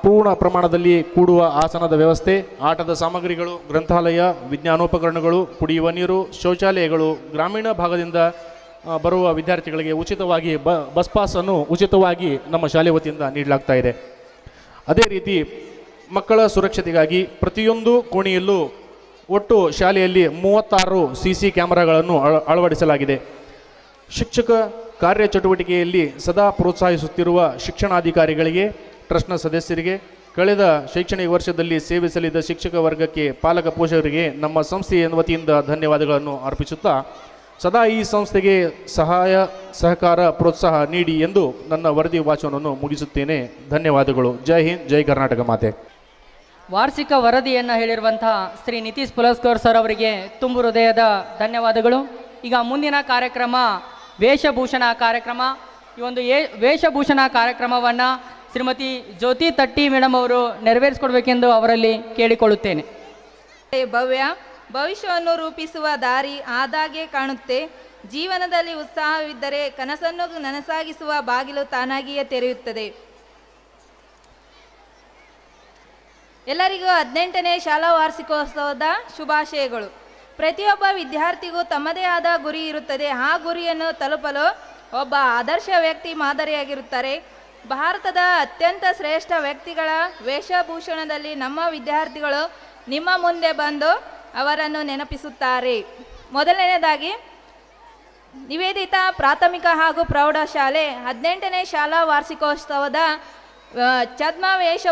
ಪೂರ್ಣ ಪ್ರಮಾಣದಲ್ಲಿ ಕೂಡುವ ಆಸನದ ವ್ಯವಸ್ಥೆ, ಆಟದ ಸಾಮಗ್ರಿಗಳು, ಗ್ರಂಥಾಲಯ, ವಿಜ್ಞಾನೋಪಕರಣಗಳು, ಕುಡಿಯುವ ನೀರು, ಶೌಚಾಲಯಗಳು, ಗ್ರಾಮೀಣ ಭಾಗದಿಂದ ಬರುವ ವಿದ್ಯಾರ್ಥಿಗಳಿಗೆ ಉಚಿತವಾಗಿ ಬಸ್ ಪಾಸನ್ನು ಉಚಿತವಾಗಿ ನಮ್ಮ ಶಾಲೆ ವತಿಯಿಂದ ನೀಡಲಾಗ್ತಾ ಇದೆ. ಅದೇ ರೀತಿ ಮಕ್ಕಳ ಸುರಕ್ಷತೆಗಾಗಿ ಪ್ರತಿಯೊಂದು ಕೋಣೆಯಲ್ಲೂ ಒಟ್ಟು ಶಾಲೆಯಲ್ಲಿ 36 CC ಕ್ಯಾಮೆರಾಗಳನ್ನು ಅಳವಡಿಸಲಾಗಿದೆ. ಶಿಕ್ಷಕ ಕಾರ್ಯಚಟುವಟಿಕೆಯಲ್ಲಿ ಸದಾ ಪ್ರೋತ್ಸಾಹಿಸುತ್ತಿರುವ ಶಿಕ್ಷಣಾಧಿಕಾರಿಗಳಿಗೆ, ಟ್ರಸ್ಟ್ನ ಸದಸ್ಯರಿಗೆ, ಕಳೆದ ಶೈಕ್ಷಣಿಕ ವರ್ಷದಲ್ಲಿ ಸೇವೆ ಸಲ್ಲಿಸಿದ ಶಿಕ್ಷಕ ವರ್ಗಕ್ಕೆ, ಪಾಲಕ ಪೋಷಕರಿಗೆ ನಮ್ಮ ಸಂಸ್ಥೆಯ ವತಿಯಿಂದ ಧನ್ಯವಾದಗಳನ್ನು ಅರ್ಪಿಸುತ್ತಾ ಸದಾ ಈ ಸಂಸ್ಥೆಗೆ ಸಹಾಯ ಸಹಕಾರ ಪ್ರೋತ್ಸಾಹ ನೀಡಿ ಎಂದು ನನ್ನ ವರದಿ ವಾಚನವನ್ನು ಮುಗಿಸುತ್ತೇನೆ. ಧನ್ಯವಾದಗಳು. ಜೈ ಹಿಂದ್, ಜೈ ಕರ್ನಾಟಕ ಮಾತೆ. ವಾರ್ಷಿಕ ವರದಿಯನ್ನು ಹೇಳಿರುವಂತಹ ಶ್ರೀ ನಿತೀಶ್ ಪುಲಸ್ಕರ್ ಸರ್ ಅವರಿಗೆ ತುಂಬು ಹೃದಯದ ಧನ್ಯವಾದಗಳು. ಈಗ ಮುಂದಿನ ಕಾರ್ಯಕ್ರಮ ವೇಷಭೂಷಣ ಕಾರ್ಯಕ್ರಮ. ಈ ಒಂದು ವೇಷಭೂಷಣ ಕಾರ್ಯಕ್ರಮವನ್ನು ಶ್ರೀಮತಿ ಜ್ಯೋತಿ ತಟ್ಟಿ ಮೇಡಮ್ ಅವರು ನೆರವೇರಿಸಿಕೊಡ್ಬೇಕೆಂದು ಅವರಲ್ಲಿ ಕೇಳಿಕೊಳ್ಳುತ್ತೇನೆ. ಭವಿಷ್ಯವನ್ನು ರೂಪಿಸುವ ದಾರಿ ಆದಾಗೆ ಕಾಣುತ್ತೆ. ಜೀವನದಲ್ಲಿ ಉತ್ಸಾಹವಿದ್ದರೆ ಕನಸನ್ನು ನನಸಾಗಿಸುವ ಬಾಗಿಲು ತಾನಾಗಿಯೇ ತೆರೆಯುತ್ತದೆ. ಎಲ್ಲರಿಗೂ 18ನೇ ಶಾಲಾ ವಾರ್ಷಿಕೋತ್ಸವದ ಶುಭಾಶಯಗಳು. ಪ್ರತಿಯೊಬ್ಬ ವಿದ್ಯಾರ್ಥಿಗೂ ತಮ್ಮದೇ ಆದ ಗುರಿ ಇರುತ್ತದೆ. ಆ ಗುರಿಯನ್ನು ತಲುಪಲು ಒಬ್ಬ ಆದರ್ಶ ವ್ಯಕ್ತಿ ಮಾದರಿಯಾಗಿರುತ್ತಾರೆ. ಭಾರತದ ಅತ್ಯಂತ ಶ್ರೇಷ್ಠ ವ್ಯಕ್ತಿಗಳ ವೇಷಭೂಷಣದಲ್ಲಿ ನಮ್ಮ ವಿದ್ಯಾರ್ಥಿಗಳು ನಿಮ್ಮ ಮುಂದೆ ಬಂದು ಅವರನ್ನು ನೆನಪಿಸುತ್ತಾರೆ. ಮೊದಲನೇದಾಗಿ ನಿವೇದಿತಾ ಪ್ರಾಥಮಿಕ ಹಾಗೂ ಪ್ರೌಢಶಾಲೆ 18ನೇ ಶಾಲಾ ವಾರ್ಷಿಕೋತ್ಸವದ ಛದ್ಮ ವೇಷ